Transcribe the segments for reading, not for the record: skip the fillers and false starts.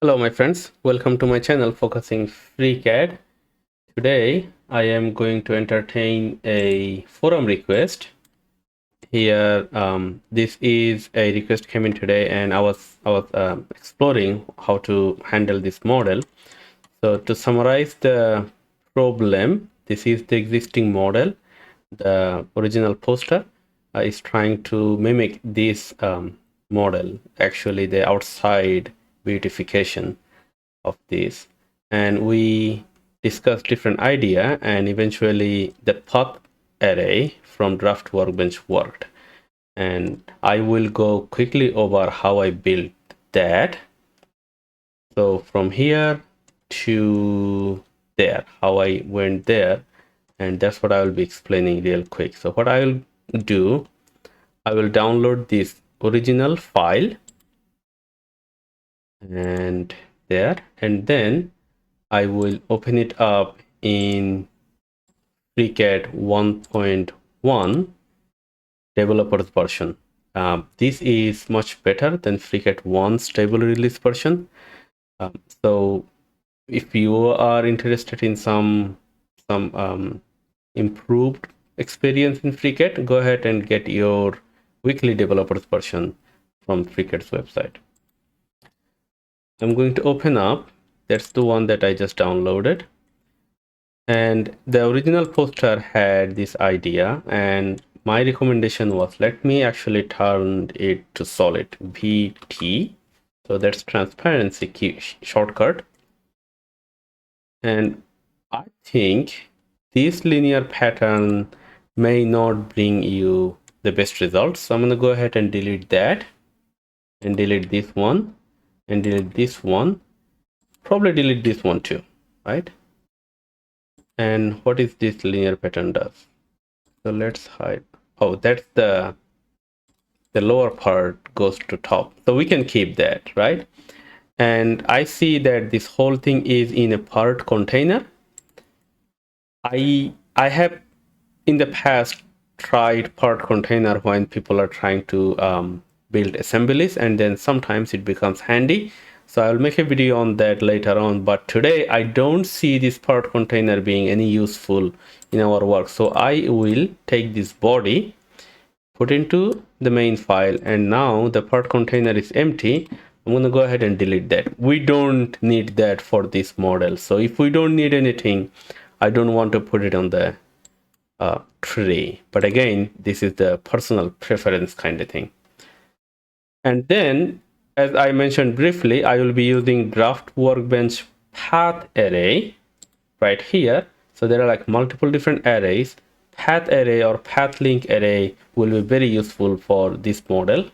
Hello my friends, welcome to my channel focusing FreeCAD. Today I am going to entertain a forum request. Here this is a request came in today and I was exploring how to handle this model. So to summarize the problem, this is the existing model. The original poster is trying to mimic this model, actually the outside beautification of this, and we discussed different idea, and eventually the path array from draft workbench worked. And I will go quickly over how I built that. So from here to there, how I went there, and that's what I will be explaining real quick. So what I will do, I will download this original file and there, and then I will open it up in FreeCAD 1.1 developers version. This is much better than FreeCAD 1 stable release version. So if you are interested in some improved experience in FreeCAD, go ahead and get your weekly developers version from FreeCAD's website. I'm going to open up. That's the one that I just downloaded. And the original poster had this idea, and my recommendation was let me actually turn it to solid, VT. So that's transparency key shortcut. And I think this linear pattern may not bring you the best results. So I'm going to go ahead and delete that, and delete this one, and delete this one, probably delete this one too, right? And what is this linear pattern does? So let's hide. Oh, that's the lower part goes to top. So we can keep that, right? And I see that this whole thing is in a part container. I have in the past tried part container when people are trying to build assemblies, and then sometimes it becomes handy. So I'll make a video on that later on, but today I don't see this part container being any useful in our work. So I will take this body, put into the main file, and now the part container is empty. I'm going to go ahead and delete that. We don't need that for this model. So if we don't need anything, I don't want to put it on the tree. But again, this is the personal preference kind of thing. And then, as I mentioned briefly, I will be using draft workbench path array right here. So there are like multiple different arrays. Path array or path link array will be very useful for this model.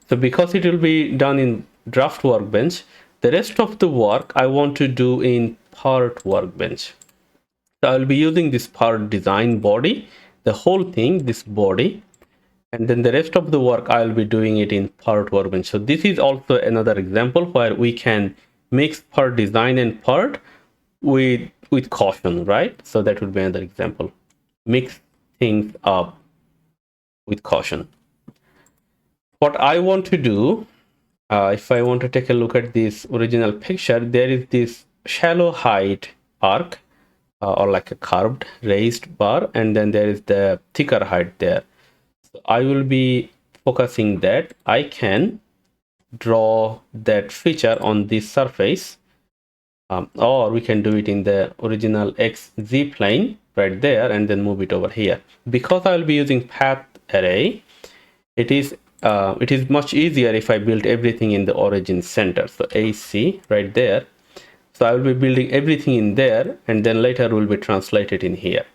So because it will be done in draft workbench, the rest of the work I want to do in part workbench. So I'll be using this part design body, the whole thing, this body, and then the rest of the work I'll be doing it in part workbench. So this is also another example where we can mix part design and part with caution, right? So that would be another example. Mix things up with caution. What I want to do, if I want to take a look at this original picture, there is this shallow height arc or like a curved raised bar, and then there is the thicker height there. So I will be focusing that. I can draw that feature on this surface, or we can do it in the original XZ plane right there and then move it over here. Because I will be using path array, it is much easier if I build everything in the origin center. So AC right there. So I will be building everything in there, and then later will be translated in here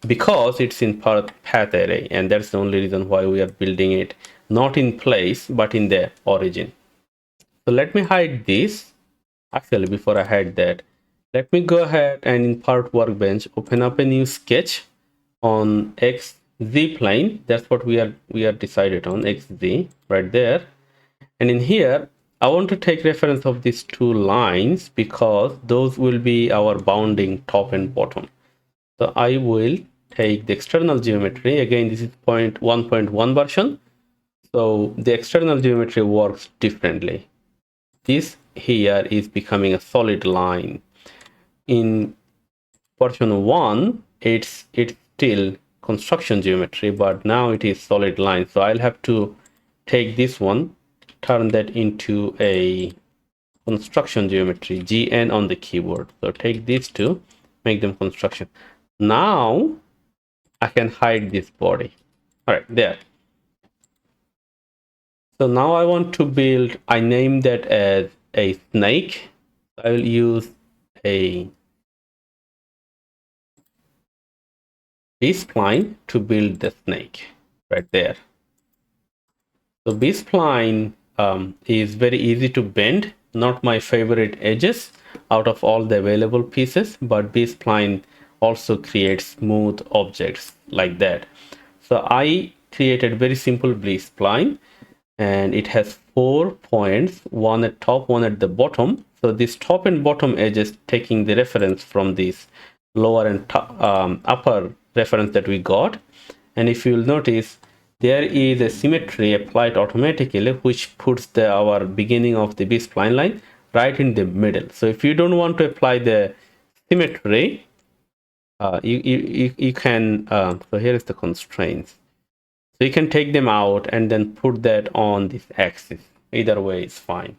because it's in path array, and that's the only reason why we are building it not in place but in the origin. So let me hide this. Actually, before I hide that, let me go ahead and in part workbench open up a new sketch on XZ plane. That's what we are decided on, XZ right there. And in here, I want to take reference of these two lines because those will be our bounding top and bottom. So I will take the external geometry. Again, this is 1.1 version. So the external geometry works differently. this here is becoming a solid line. In version 1, it's still construction geometry, but now it is solid line. So I'll have to take this one, turn that into a construction geometry, GN on the keyboard. So take these two, make them construction. Now I can hide this body. All right, there. So now I want to build, I name that as a snake. I will use a B-spline to build the snake right there. So B-spline is very easy to bend, not my favorite edges out of all the available pieces, but B-spline also creates smooth objects like that. So I created very simple B-spline, and it has 4 points, one at top, one at the bottom. So this top and bottom edges taking the reference from this lower and upper reference that we got. And if you'll notice, there is a symmetry applied automatically, which puts our beginning of the B-spline line right in the middle. So if you don't want to apply the symmetry, you can, so here is the constraints. So you can take them out and then put that on this axis. Either way is fine.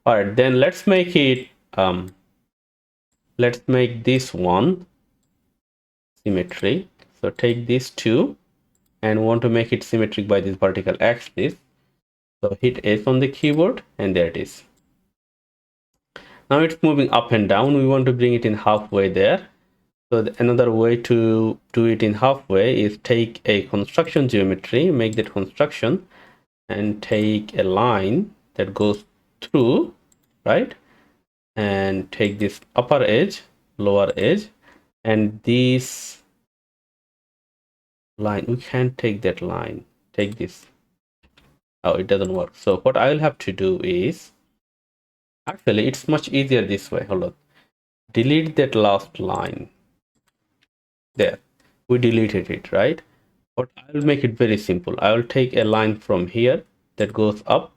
All right, then let's make it, let's make this one symmetry. So take these two and want to make it symmetric by this vertical axis. So hit S on the keyboard and there it is. Now it's moving up and down. We want to bring it in halfway there. So another way to do it in halfway is take a construction geometry, make that construction, and take a line that goes through, right? And take this upper edge, lower edge, and this line, we can't take that line. Take this. Oh, it doesn't work. So what I'll have to do is, actually, it's much easier this way. Hold on. Delete that last line. There, we deleted it, right? But I'll make it very simple. I'll take a line from here that goes up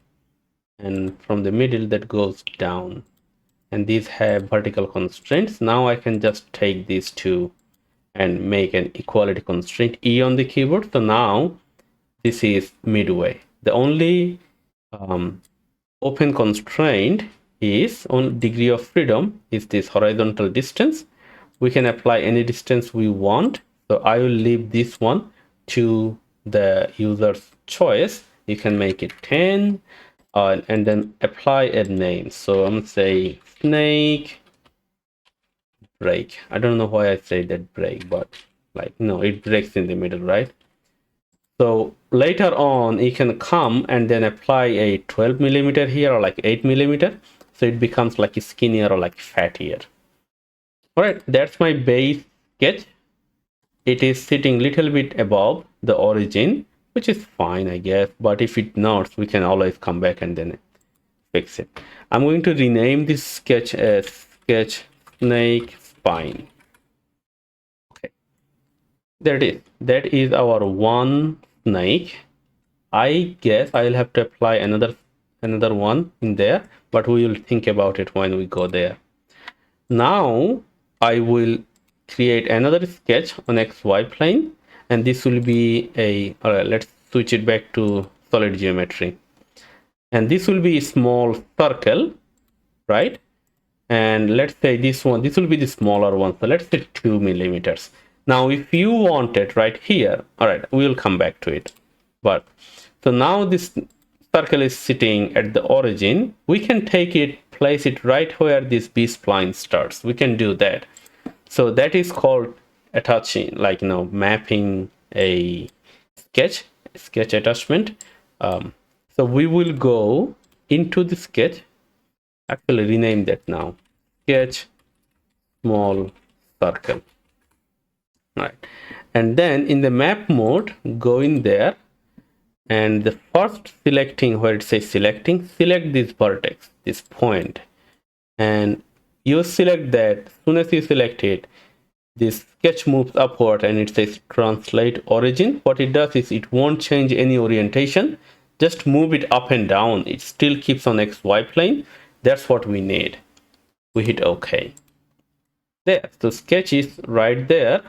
and from the middle that goes down. And these have vertical constraints. Now I can just take these two and make an equality constraint, E on the keyboard. So now this is midway. The only open constraint is on degree of freedom is this horizontal distance. We can apply any distance we want. So I will leave this one to the user's choice. You can make it 10 and then apply a name. So I'm gonna say snake break. I don't know why I say that break, but like, no, it breaks in the middle, right? So later on, you can come and then apply a 12 millimeter here or like 8 millimeter. So it becomes like skinnier or like fattier. All right, that's my base sketch. It is sitting little bit above the origin, which is fine, I guess. But if it not, we can always come back and then fix it. I'm going to rename this sketch as sketch snake spine. Okay, there it is. That is our one snake. I guess I'll have to apply another one in there, but we will think about it when we go there. Now I will create another sketch on XY plane, and this will be a, all right, let's switch it back to solid geometry. And this will be a small circle, right? And let's say this one, this will be the smaller one. So let's say 2 millimeters. Now, if you want it right here, all right, we'll come back to it. But so now this circle is sitting at the origin. We can take it, place it right where this B-spline starts. We can do that. So that is called attaching, like, mapping a sketch attachment. So we will go into the sketch, actually rename that now, sketch small circle. All right. And then in the map mode, go in there, and the first selecting where it says selecting, select this vertex, this point, and you select that. As soon as you select it, this sketch moves upward and it says translate origin. What it does is it won't change any orientation, just move it up and down. It still keeps on XY plane, That's what we need. We hit OK. There, the sketch is right there.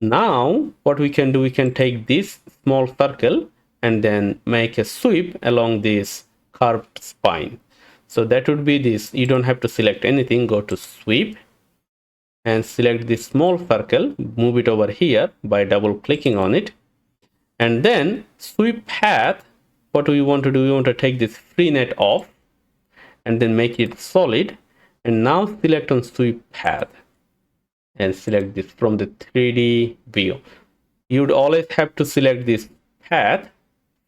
Now what we can do, we can take this small circle and then make a sweep along this curved spine. So that would be this. You don't have to select anything. Go to sweep and select this small circle, move it over here by double clicking on it, and then sweep path. What we want to do, we want to take this free net off and then make it solid, and now select on sweep path and select this from the 3D view. You'd always have to select this path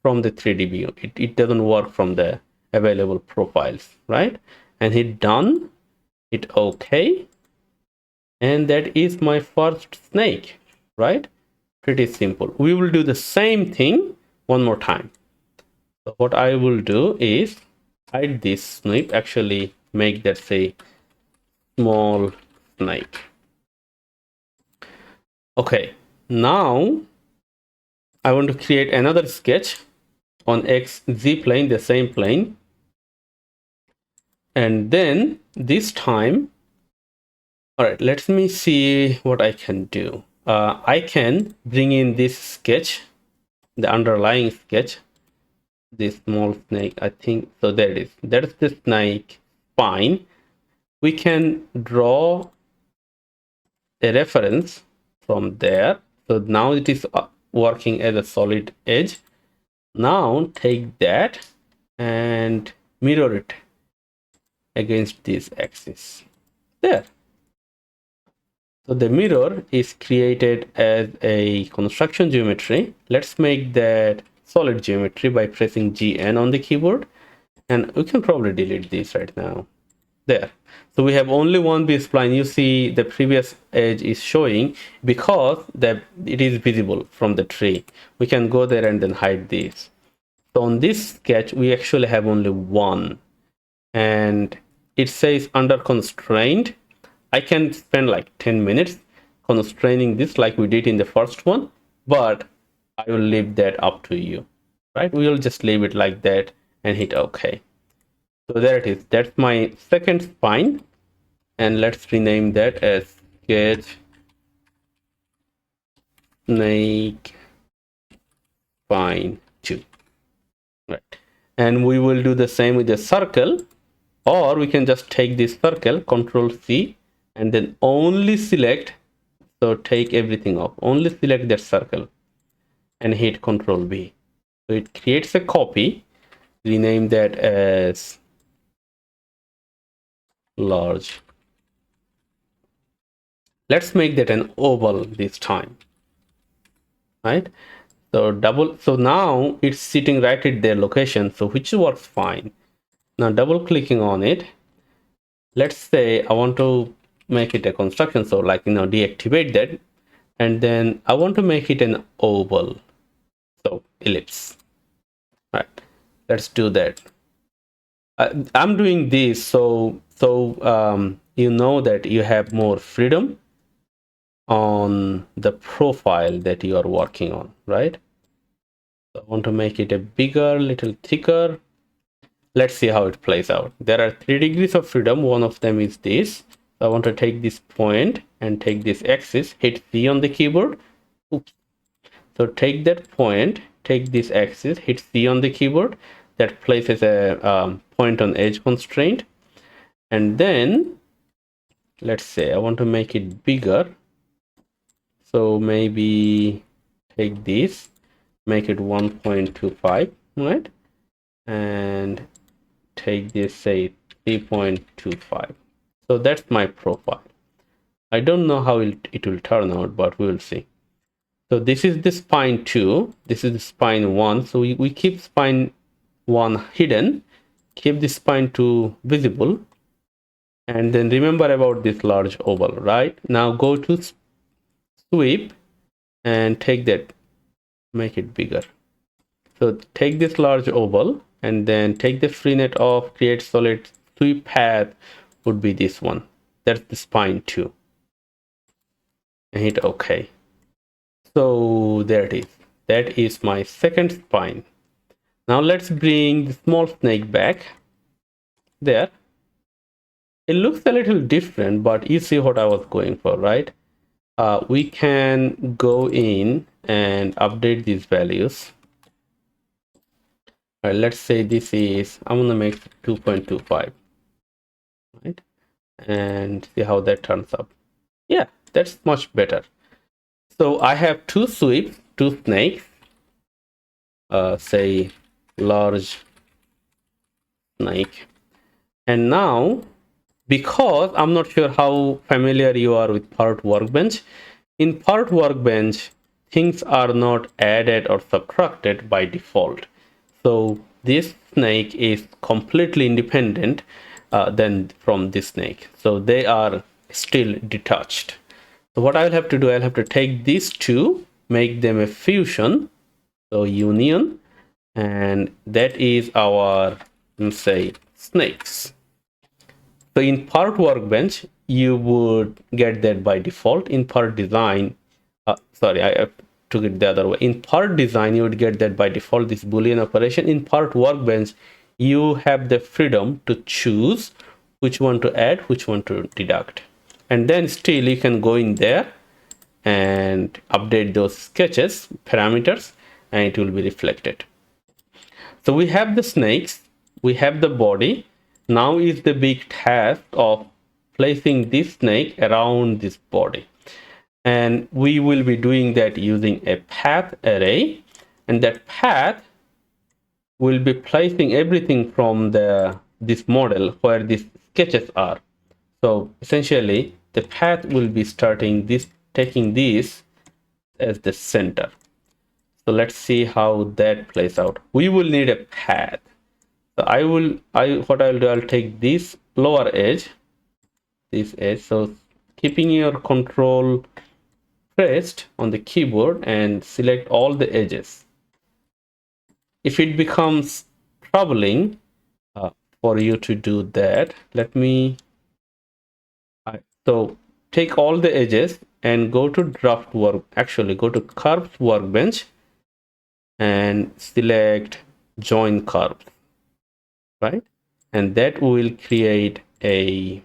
from the 3D view. It doesn't work from the available profiles, right? And hit done, hit OK, and that is my first snake, right? Pretty simple. We will do the same thing one more time. So what I will do is hide this snake, actually make that say small snake. Okay, now I want to create another sketch on XZ plane, the same plane. And then this time, all right, let me see what I can do. I can bring in this sketch, the underlying sketch, this small snake, I think. So there it is. That's the snake spine. We can draw a reference from there. So now it is working as a solid edge. Now take that and mirror it against this axis. There. So the mirror is created as a construction geometry. Let's make that solid geometry by pressing GN on the keyboard. And we can probably delete this right now. There. So we have only one B-spline. You see the previous edge is showing because it is visible from the tree. We can go there and then hide this. So on this sketch, we actually have only one. And it says under constraint. I can spend like 10 minutes constraining this like we did in the first one, but I will leave that up to you, right? We will just leave it like that and hit OK. So there it is. That's my second spine. And let's rename that as sketch snake spine 2. Right. And we will do the same with the circle, or we can just take this circle, Control C, and then only select. So take everything off, only select that circle and hit Control B. So it creates a copy, rename that as large. Let's make that an oval this time, right? So now it's sitting right at their location, so which works fine. Now double clicking on it, let's say I want to make it a construction, so like deactivate that, and then I want to make it an oval, so ellipse. Right, let's do that. I'm doing this so you know that you have more freedom on the profile that you are working on, right? So I want to make it a bigger, little thicker. Let's see how it plays out. There are 3 degrees of freedom. One of them is this. So I want to take this point and take this axis, hit C on the keyboard. Oops. So take that point, take this axis, hit C on the keyboard. That places a point on edge constraint. And then let's say I want to make it bigger. So maybe take this, make it 1.25, right? And take this, say 3.25. So that's my profile. I don't know how it will turn out, but we will see. So this is the spine 2, this is the spine 1. So we keep spine 1 hidden, keep the spine 2 visible, and then remember about this large oval. Right now go to sweep and take that, make it bigger. So take this large oval and then take the free net off, create solid. Sweep path would be this one. That's the spine 2. And hit OK. So there it is. That is my second spine. Now let's bring the small snake back. There. it looks a little different, but you see what I was going for, right? We can go in and update these values. All right, let's say this is, I'm gonna make 2.25, right? And see how that turns up. Yeah, that's much better. So I have two sweeps, two snakes, say large snake. And now, because I'm not sure how familiar you are with part workbench, in part workbench, things are not added or subtracted by default. So this snake is completely independent than from this snake. So they are still detached. So what I'll have to do, I'll have to take these two, make them a fusion, so union, and that is our, let's say, snakes. So in part workbench, you would get that by default. In part design, sorry, I took it the other way. In part design, you would get that by default, this Boolean operation. In part workbench, you have the freedom to choose which one to add, which one to deduct. And then still you can go in there and update those sketches parameters, and it will be reflected. So we have the snakes, we have the body. Now is the big task of placing this snake around this body. And we will be doing that using a path array. And that path will be placing everything from this model where these sketches are. So essentially, the path will be starting this, taking this as the center. So let's see how that plays out. We will need a path. So what I'll do, I'll take this lower edge, this edge. So keeping your control pressed on the keyboard and select all the edges. If it becomes troubling for you to do that, let me, so take all the edges and go to draft work, actually go to curves workbench and select join curves, right? And that will create a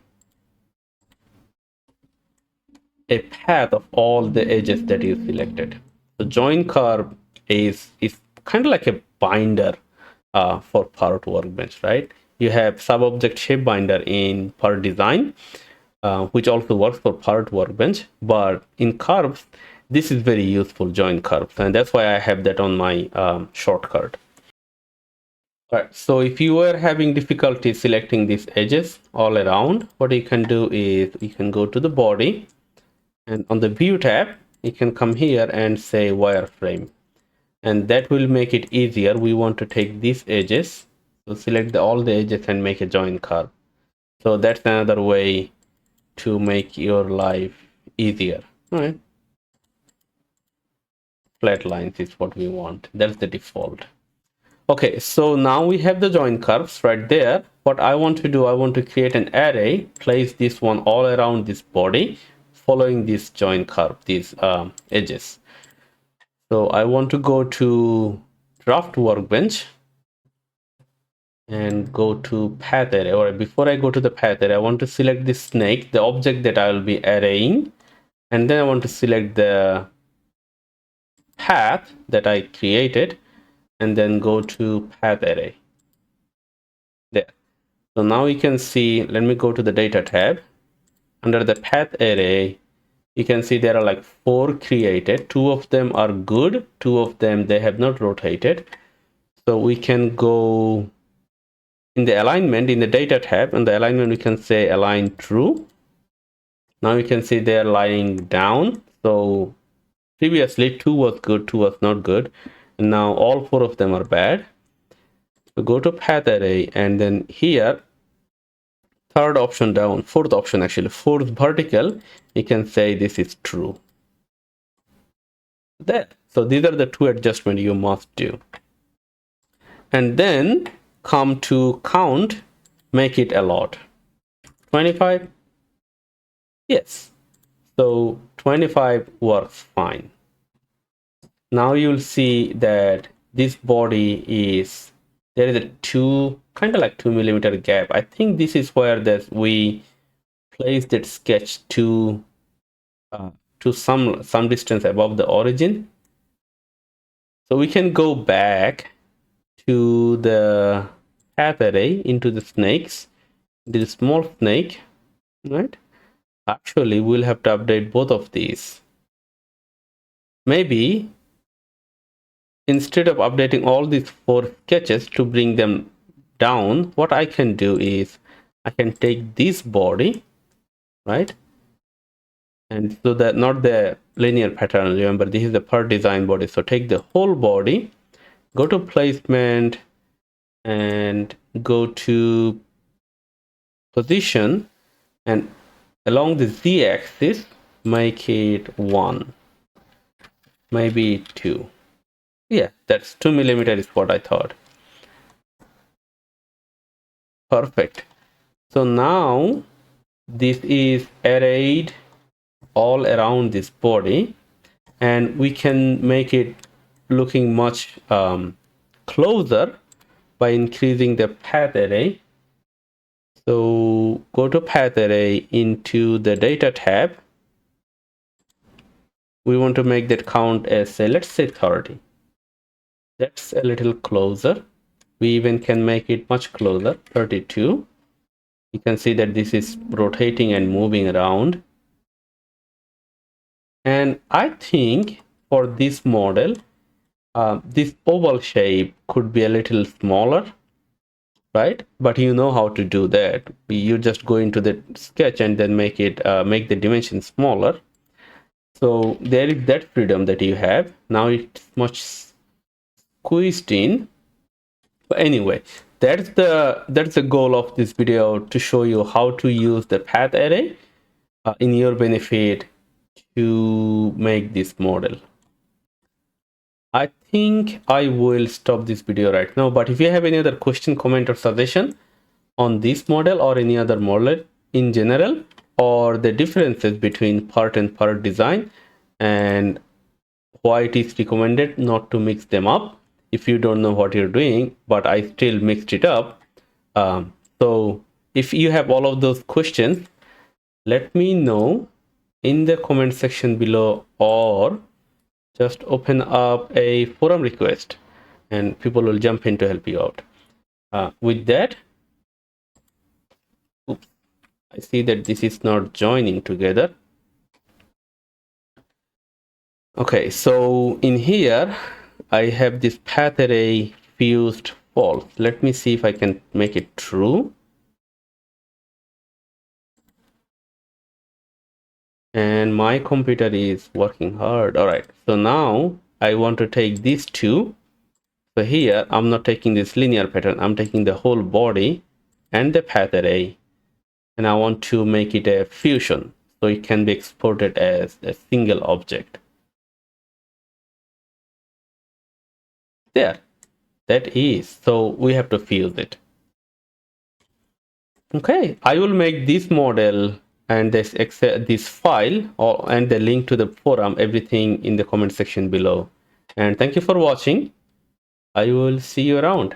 path of all the edges that you selected. So join curve is kind of like a binder for part workbench, right? You have sub-object shape binder in part design, which also works for part workbench, but in curves, this is very useful, join curves, and that's why I have that on my shortcut. All right, so if you are having difficulty selecting these edges all around, what you can do is you can go to the body, and on the view tab, you can come here and say wireframe, and that will make it easier. We want to take these edges, so select all the edges and make a join curve. So that's another way to make your life easier. All right, flat lines is what we want. That's the default. Okay, so now we have the join curves right there. What I want to do, I want to create an array, place this one all around this body, following this join curve, these edges. So I want to go to draft workbench and go to path array. Or before I go to the path array, I want to select this snake, the object that I will be arraying, and then I want to select the path that I created, and then go to path array. There. So now you can see, let me go to the data tab. Under the path array, you can see there are like 4 created. 2 of them are good, 2 of them they have not rotated. So we can go in the alignment, in the data tab, and the alignment we can say align true. Now you can see they're lying down. So previously 2 was good, 2 was not good, and now all 4 of them are bad. So go to path array, and then here, third option down, fourth option actually, fourth vertical, you can say this is true. There. So these are the 2 adjustments you must do. And then come to count, make it a lot. 25? Yes. So 25 works fine. Now you'll see that this body is, there is a kind of like 2 millimeter gap. I think this is where we place that sketch uh, to some distance above the origin. So we can go back to the path array into the snakes, the small snake, right? Actually, we'll have to update both of these. Maybe instead of updating all these four sketches to bring them down, what I can do is I can take this body, right? And so that not the linear pattern, remember this is the per design body. So take the whole body, go to placement and go to position, and along the z-axis make it 1, maybe 2. Yeah, that's 2 mm is what I thought. Perfect. So now this is arrayed all around this body, and we can make it looking much closer by increasing the path array. So go to path array into the data tab. We want to make that count as, say, let's say 30. That's a little closer. We even can make it much closer, 32. You can see that this is rotating and moving around. And I think for this model, this oval shape could be a little smaller, right? But you know how to do that. You just go into the sketch and then make the dimension smaller. So there is that freedom that you have. Now it's much squeezed in. But anyway, that's the goal of this video, to show you how to use the path array in your benefit to make this model. I think I will stop this video right now, but if you have any other question, comment, or suggestion on this model or any other model in general, or the differences between part and part design, and why it is recommended not to mix them up if you don't know what you're doing, but I still mixed it up. So if you have all of those questions, let me know in the comment section below, or just open up a forum request and people will jump in to help you out. With that, oops, I see that this is not joining together. Okay, so in here I have this path array fused false. Let me see if I can make it true. And my computer is working hard. All right, so now I want to take these two. So here I'm not taking this linear pattern, I'm taking the whole body and the path array, and I want to make it a fusion so it can be exported as a single object. There, that is. So we have to fuse it. Okay, I will make this model and this file and the link to the forum, everything in the comment section below. And thank you for watching. I will see you around.